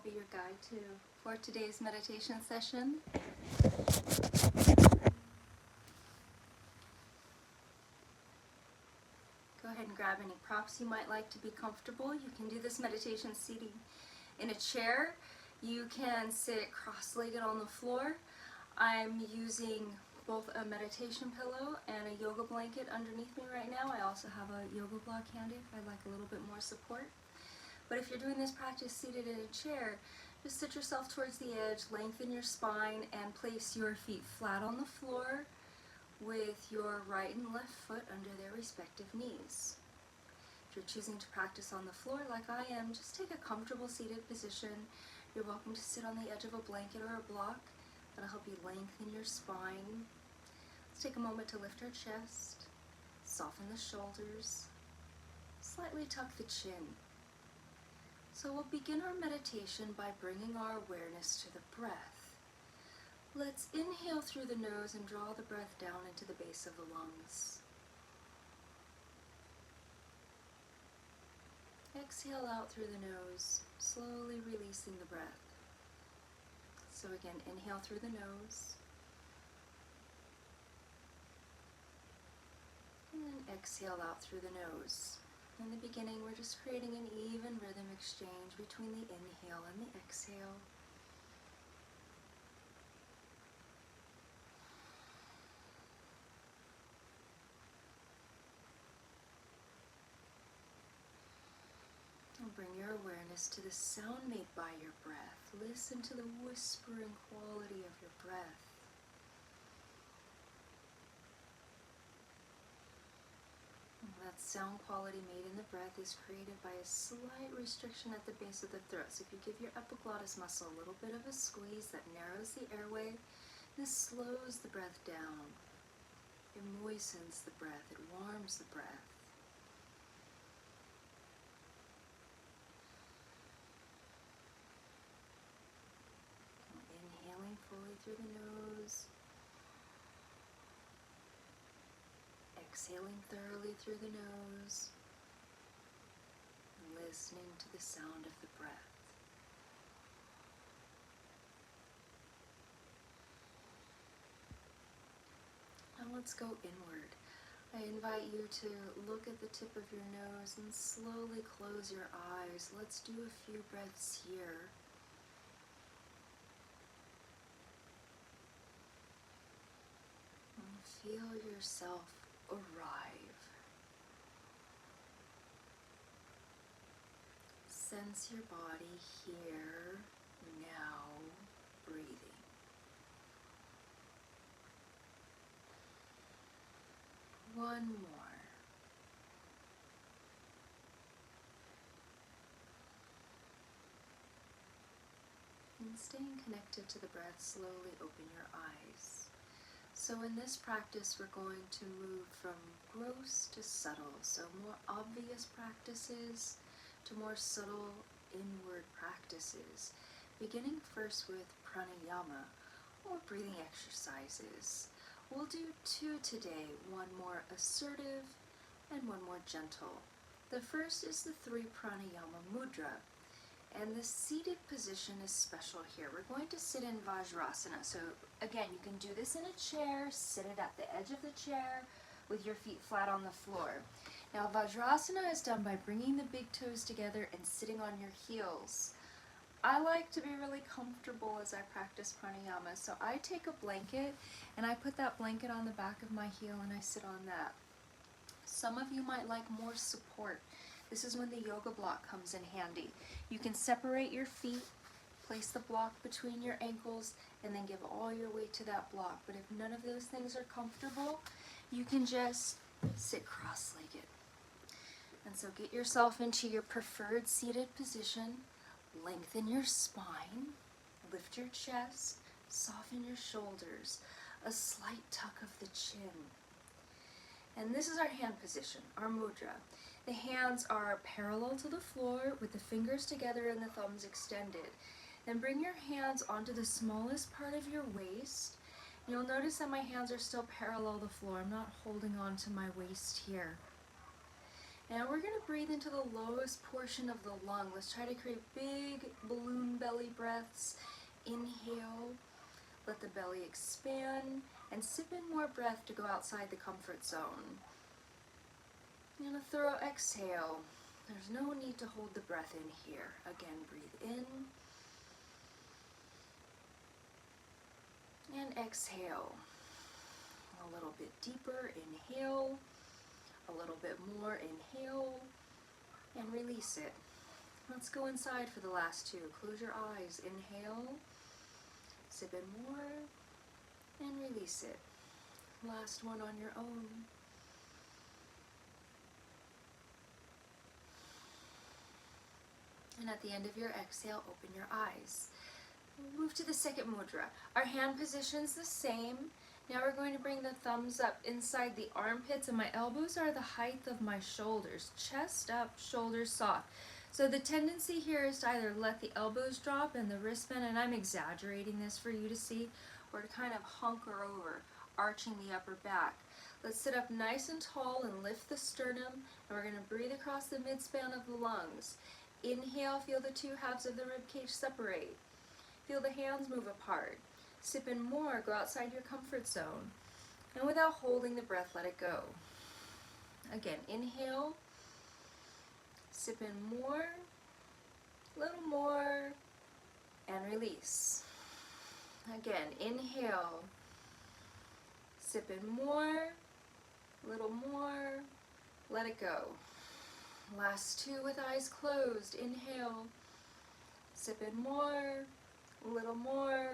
be your guide for today's meditation session. Go ahead and grab any props you might like to be comfortable. You can do this meditation seating in a chair. You can sit cross-legged on the floor. I'm using both a meditation pillow and a yoga blanket underneath me right now. I also have a yoga block handy if I'd like a little bit more support. But if you're doing this practice seated in a chair, just sit yourself towards the edge, lengthen your spine, and place your feet flat on the floor with your right and left foot under their respective knees. If you're choosing to practice on the floor like I am, just take a comfortable seated position. You're welcome to sit on the edge of a blanket or a block. That'll help you lengthen your spine. Let's take a moment to lift our chest, soften the shoulders, slightly tuck the chin. So we'll begin our meditation by bringing our awareness to the breath. Let's inhale through the nose and draw the breath down into the base of the lungs. Exhale out through the nose, slowly releasing the breath. So again, inhale through the nose. And then exhale out through the nose. In the beginning, we're just creating an even rhythm exchange between the inhale and the exhale. And bring your awareness to the sound made by your breath. Listen to the whispering quality of your breath. That sound quality made in the breath is created by a slight restriction at the base of the throat. So if you give your epiglottis muscle a little bit of a squeeze, that narrows the airway. This slows the breath down. It moistens the breath. It warms the breath. Inhaling fully through the nose. Exhaling thoroughly through the nose, and listening to the sound of the breath. Now let's go inward. I invite you to look at the tip of your nose and slowly close your eyes. Let's do a few breaths here. And feel yourself arrive. Sense your body here, now, breathing. One more. And staying connected to the breath, slowly open your eyes. So in this practice, we're going to move from gross to subtle. So more obvious practices to more subtle inward practices. Beginning first with pranayama, or breathing exercises. We'll do two today, one more assertive and one more gentle. The first is the 3 pranayama mudra. And the seated position is special here. We're going to sit in Vajrasana. So again, you can do this in a chair, sit it at the edge of the chair with your feet flat on the floor. Now Vajrasana is done by bringing the big toes together and sitting on your heels. I like to be really comfortable as I practice pranayama. So I take a blanket and I put that blanket on the back of my heel and I sit on that. Some of you might like more support. This is when the yoga block comes in handy. You can separate your feet, place the block between your ankles, and then give all your weight to that block. But if none of those things are comfortable, you can just sit cross-legged. And so get yourself into your preferred seated position, lengthen your spine, lift your chest, soften your shoulders, a slight tuck of the chin. And this is our hand position, our mudra. The hands are parallel to the floor with the fingers together and the thumbs extended. Then bring your hands onto the smallest part of your waist. You'll notice that my hands are still parallel to the floor. I'm not holding on to my waist here. Now we're going to breathe into the lowest portion of the lung. Let's try to create big balloon belly breaths. Inhale, let the belly expand, and sip in more breath to go outside the comfort zone. And a thorough exhale. There's no need to hold the breath in here. Again, breathe in. And exhale. A little bit deeper, inhale. A little bit more, inhale. And release it. Let's go inside for the last two. Close your eyes, inhale. Sip in more. And release it. Last one on your own. And at the end of your exhale, open your eyes. Move to the second mudra. Our hand position's the same. Now we're going to bring the thumbs up inside the armpits, and my elbows are the height of my shoulders. Chest up, shoulders soft. So the tendency here is to either let the elbows drop and the wrist bend, and I'm exaggerating this for you to see, or to kind of hunker over, arching the upper back. Let's sit up nice and tall and lift the sternum, and we're going to breathe across the midspan of the lungs. Inhale, feel the two halves of the ribcage separate. Feel the hands move apart. Sip in more, go outside your comfort zone. And without holding the breath, let it go. Again, inhale. Sip in more, a little more, and release. Again, inhale. Sip in more, a little more, let it go. Last two with eyes closed. Inhale. Sip in more, a little more,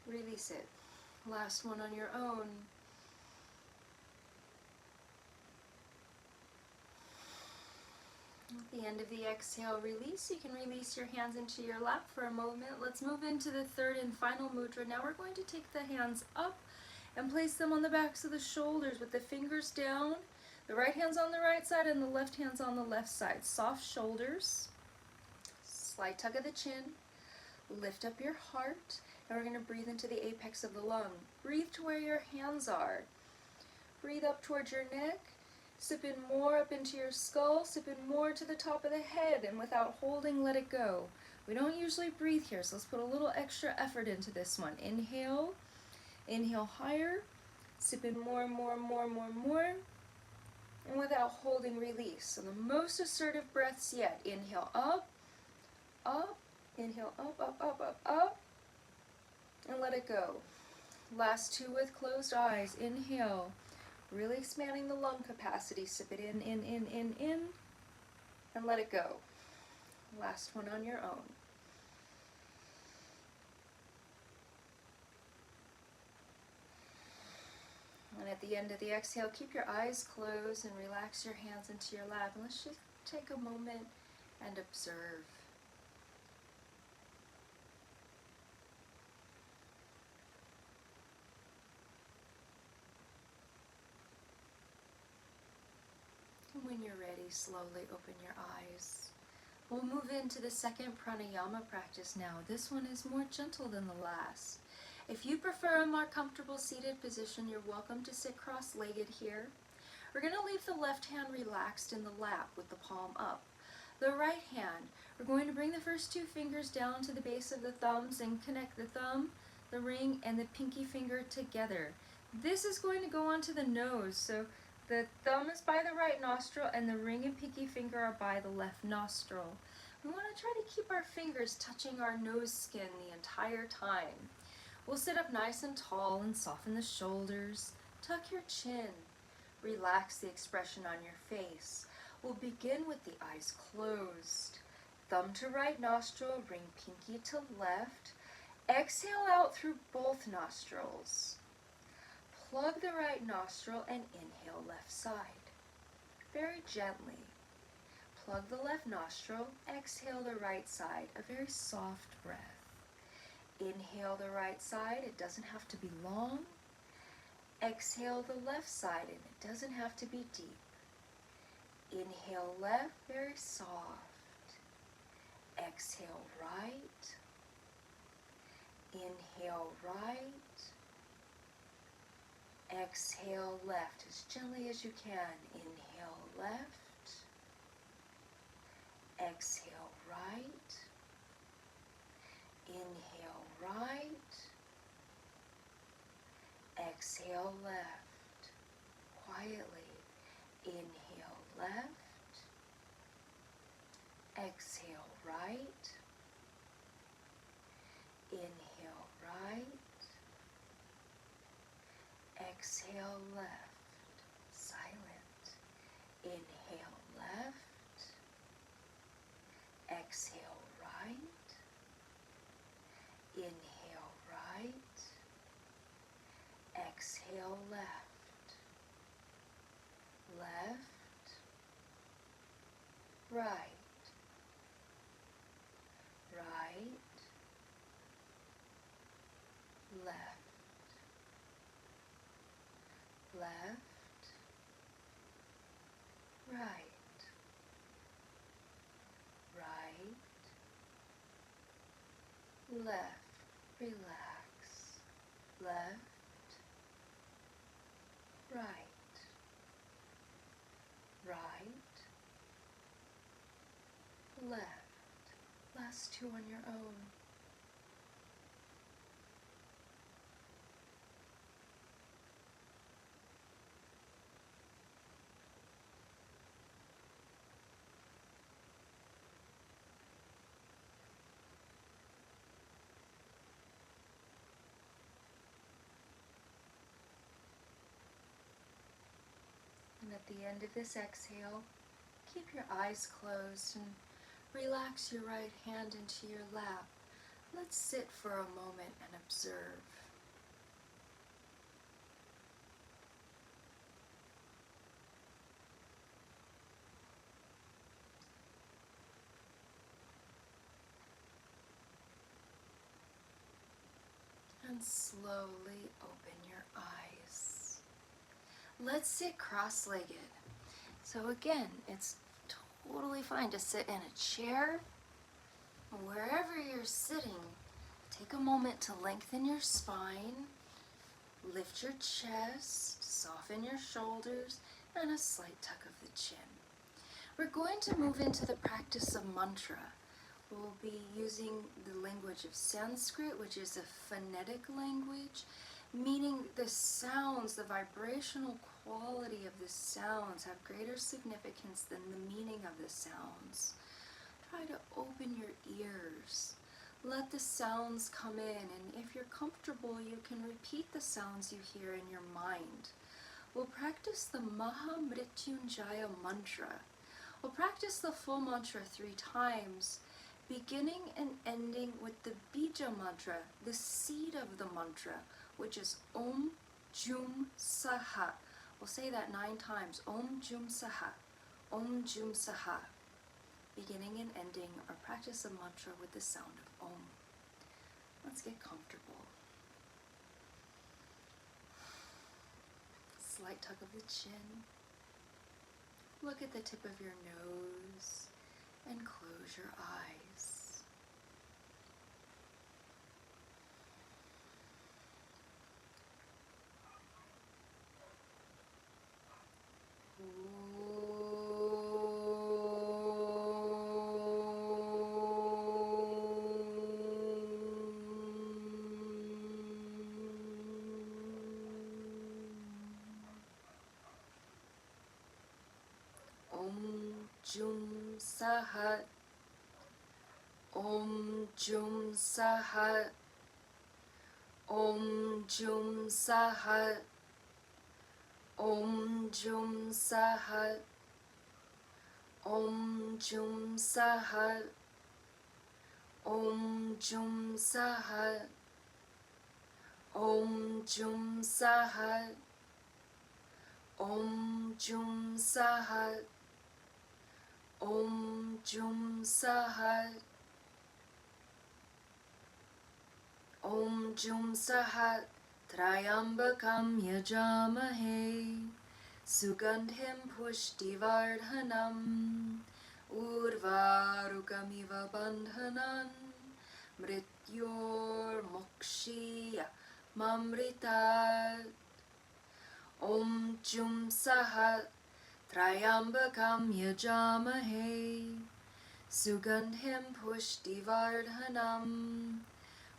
release it. Last one on your own. At the end of the exhale, release. You can release your hands into your lap for a moment. Let's move into the third and final mudra. Now we're going to take the hands up and place them on the backs of the shoulders with the fingers down. The right hand's on the right side and the left hand's on the left side. Soft shoulders. Slight tug of the chin. Lift up your heart. And we're going to breathe into the apex of the lung. Breathe to where your hands are. Breathe up towards your neck. Sip in more up into your skull. Sip in more to the top of the head. And without holding, let it go. We don't usually breathe here, so let's put a little extra effort into this one. Inhale. Inhale higher. Sip in more, more, more, more, more. And without holding, release. So the most assertive breaths yet. Inhale up, up. Inhale up, up, up, up, up. And let it go. Last two with closed eyes. Inhale. Really expanding the lung capacity. Sip it in, in. And let it go. Last one on your own. And at the end of the exhale, keep your eyes closed and relax your hands into your lap. And let's just take a moment and observe. And when you're ready, slowly open your eyes. We'll move into the second pranayama practice now. This one is more gentle than the last. If you prefer a more comfortable seated position, you're welcome to sit cross-legged here. We're going to leave the left hand relaxed in the lap with the palm up. The right hand, we're going to bring the first two fingers down to the base of the thumbs and connect the thumb, the ring, and the pinky finger together. This is going to go onto the nose, so the thumb is by the right nostril and the ring and pinky finger are by the left nostril. We want to try to keep our fingers touching our nose skin the entire time. We'll sit up nice and tall and soften the shoulders. Tuck your chin. Relax the expression on your face. We'll begin with the eyes closed. Thumb to right nostril, ring pinky to left. Exhale out through both nostrils. Plug the right nostril and inhale left side. Very gently. Plug the left nostril, exhale the right side, a very soft breath. Inhale the right side, it doesn't have to be long. Exhale the left side, and it doesn't have to be deep. Inhale left, very soft. Exhale right. Inhale right. Exhale left as gently as you can. Inhale left. Exhale right. Inhale right. Exhale left. Quietly. Inhale left. Exhale right. Inhale right. Exhale left. Silent. Inhale left. Exhale right. Inhale right. Exhale left. Left. Right. Right. Left. Left. Right. Right. Left. Relax. Left. Right. Right. Left. Last two on your own. And at the end of this exhale, keep your eyes closed and relax your right hand into your lap. Let's sit for a moment and observe. And slowly open your eyes. Let's sit cross-legged. So again, it's totally fine to sit in a chair. Wherever you're sitting, take a moment to lengthen your spine, lift your chest, soften your shoulders, and a slight tuck of the chin. We're going to move into the practice of mantra. We'll be using the language of Sanskrit, which is a phonetic language, meaning the sounds, the vibrational quality of the sounds have greater significance than the meaning of the sounds. Try to open your ears. Let the sounds come in, and if you're comfortable, you can repeat the sounds you hear in your mind. We'll practice the Maha Mrityunjaya mantra. We'll practice the full mantra 3 times, beginning and ending with the bija mantra, the seed of the mantra, which is Om Jum Saha. We'll say that 9 times. Om Jum Saha. Om Jum Saha. Beginning and ending our practice of mantra with the sound of Om. Let's get comfortable. Slight tuck of the chin. Look at the tip of your nose and close your eyes. Om Jum Saha. Om Jum Saha. Om Jum Saha. Om Jum Saha. Om Jum Saha. Om Jum Saha. Om Jum Saha. Om Jum Saha. Om Jum Saha. Om Jum Saha. Tryámbakaṃ yajāmahe. Sugandhíṃ puṣṭi-vardhánam. Urvārukamíva bandhánān. Mṛtyor mukṣīya mṛtā. Om Jum Saha. Tryámbakaṃ yajāmahe. sugandhíṃ puṣṭi-vardhánam,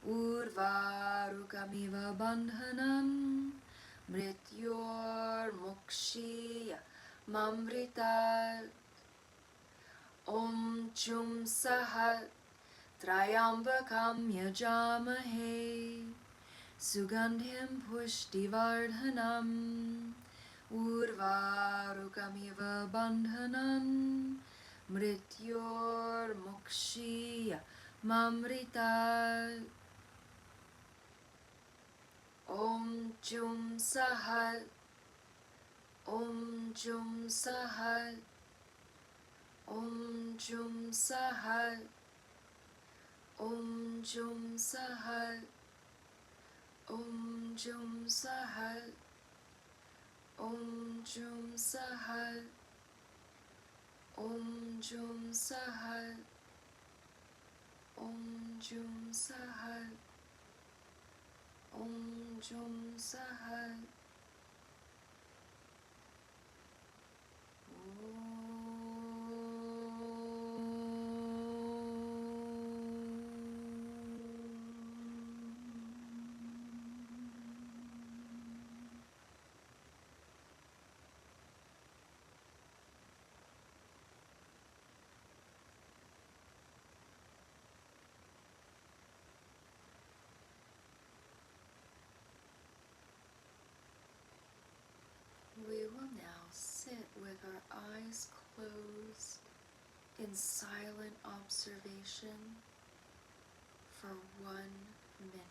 urvārukamíva bandhānān, mṛtyor mukṣīya mṛtā. Saha tryámbakaṃ yajāmahe, sugandhíṃ puṣṭi-vardhánam, urvārukamíva bandhānān, mṛtyor mukṣīya mṛtā. Saha saha saha saha saha saha saha saha saha. We will now sit with our eyes closed in silent observation for 1 minute.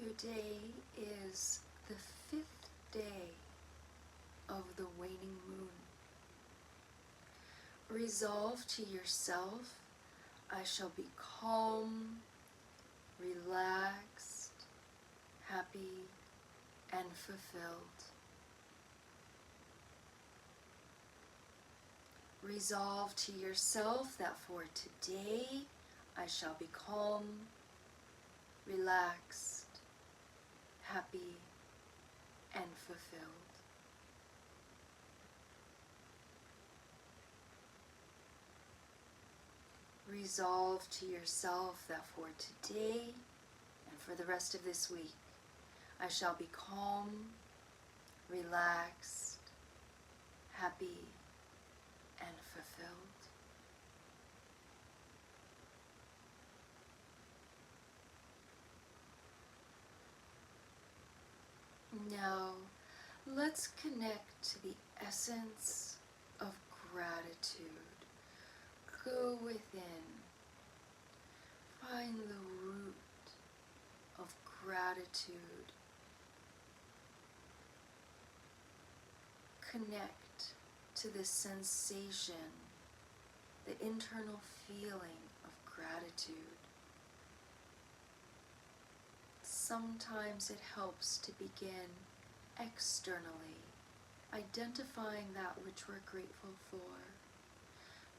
Today is the 5th day of the waning moon. Resolve to yourself, I shall be calm, relaxed, happy, and fulfilled. Resolve to yourself that for today, I shall be calm, relaxed, happy, and fulfilled. Resolve to yourself that for today and for the rest of this week, I shall be calm, relaxed, happy, and fulfilled. Now, let's connect to the essence of gratitude. Go within, find the root of gratitude. Connect to the sensation, the internal feeling of gratitude. Sometimes it helps to begin externally, identifying that which we're grateful for,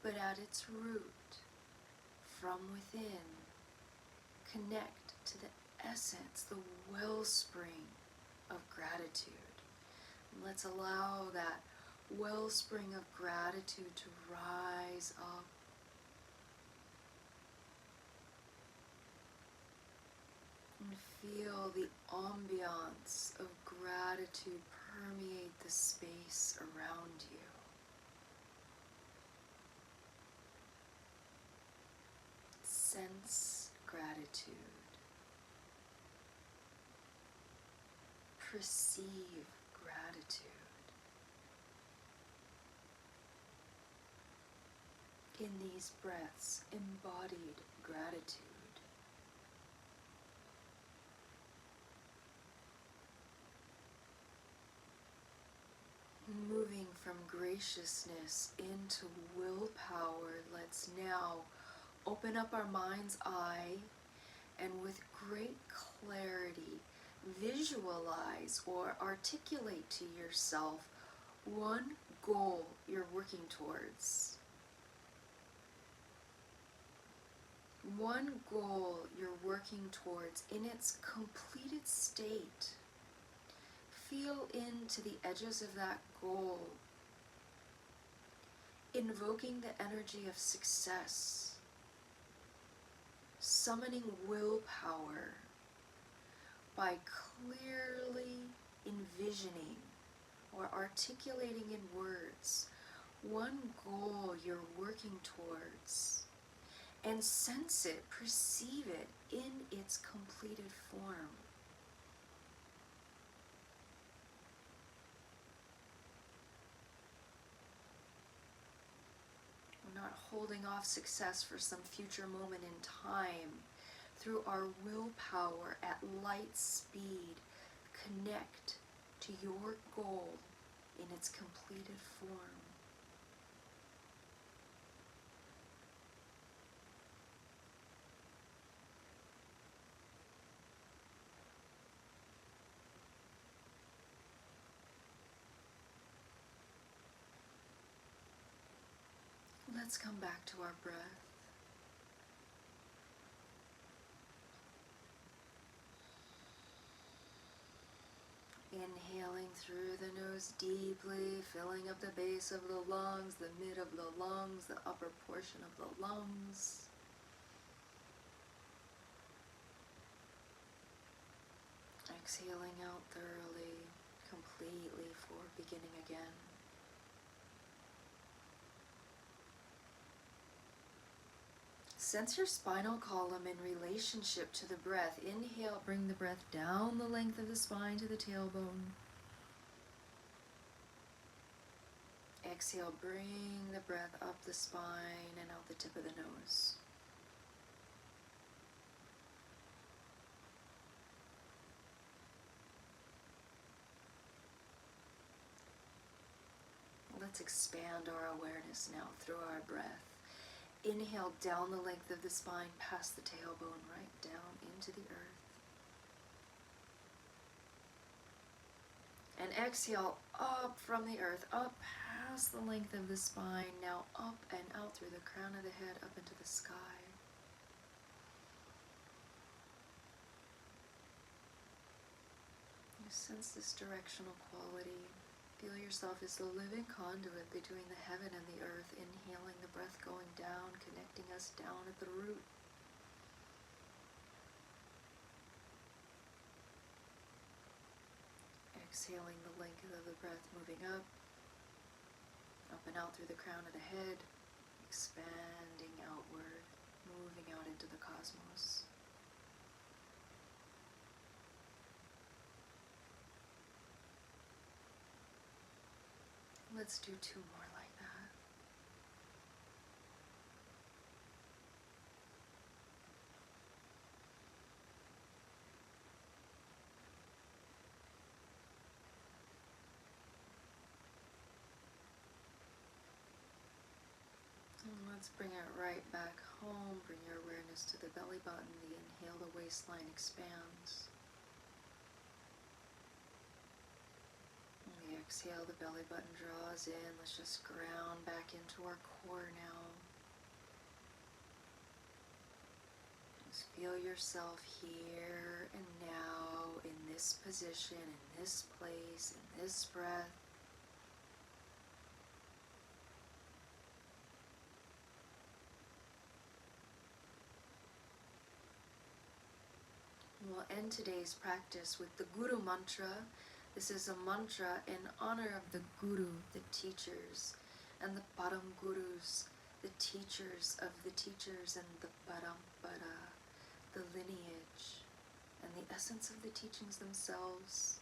but at its root, from within, connect to the essence, the wellspring of gratitude. And let's allow that wellspring of gratitude to rise up. And feel the ambiance of gratitude to permeate the space around you. Sense gratitude. Perceive gratitude. In these breaths, embodied gratitude. Moving from graciousness into willpower, let's now open up our mind's eye and with great clarity visualize or articulate to yourself one goal you're working towards. One goal you're working towards in its completed state. Feel into the edges of that goal, invoking the energy of success, summoning willpower by clearly envisioning or articulating in words one goal you're working towards, and sense it, perceive it in its completed form. We're not holding off success for some future moment in time. Through our willpower at light speed, connect to your goal in its completed form. Let's come back to our breath. Inhaling through the nose deeply, filling up the base of the lungs, the mid of the lungs, the upper portion of the lungs. Exhaling out thoroughly, completely for beginning again. Sense your spinal column in relationship to the breath. Inhale, bring the breath down the length of the spine to the tailbone. Exhale, bring the breath up the spine and out the tip of the nose. Let's expand our awareness now through our breath. Inhale down the length of the spine, past the tailbone, right down into the earth. And exhale up from the earth, up past the length of the spine, now up and out through the crown of the head, up into the sky. You sense this directional quality. Feel yourself as the living conduit between the heaven and the earth, inhaling the breath going down, connecting us down at the root. Exhaling the length of the breath, moving up and out through the crown of the head, expanding outward, moving out into the cosmos. Let's do 2 more like that. And let's bring it right back home. Bring your awareness to the belly button. The inhale, the waistline expands. Exhale, the belly button draws in. Let's just ground back into our core now. Just feel yourself here and now in this position, in this place, in this breath. We'll end today's practice with the Guru Mantra, This is a mantra in honor of the Guru, the teachers, and the Param Gurus, the teachers of the teachers, and the Parampara, the lineage, and the essence of the teachings themselves.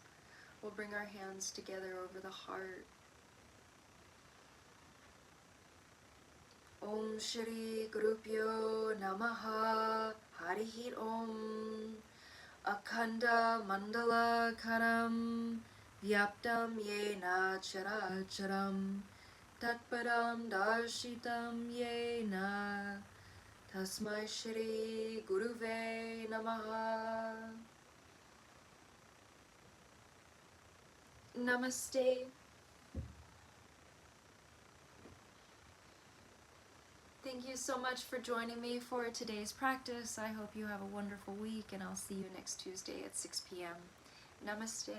We'll bring our hands together over the heart. Om Shri Gurubhyo Namaha Harihi Om Akhanda Mandala Karam Vyaptam Yena Characharam Tatparam Darshitam Yena Tasmai Shri Guruve Namaha. Namaste. Thank you so much for joining me for today's practice. I hope you have a wonderful week, and I'll see you next Tuesday at 6 p.m. Namaste.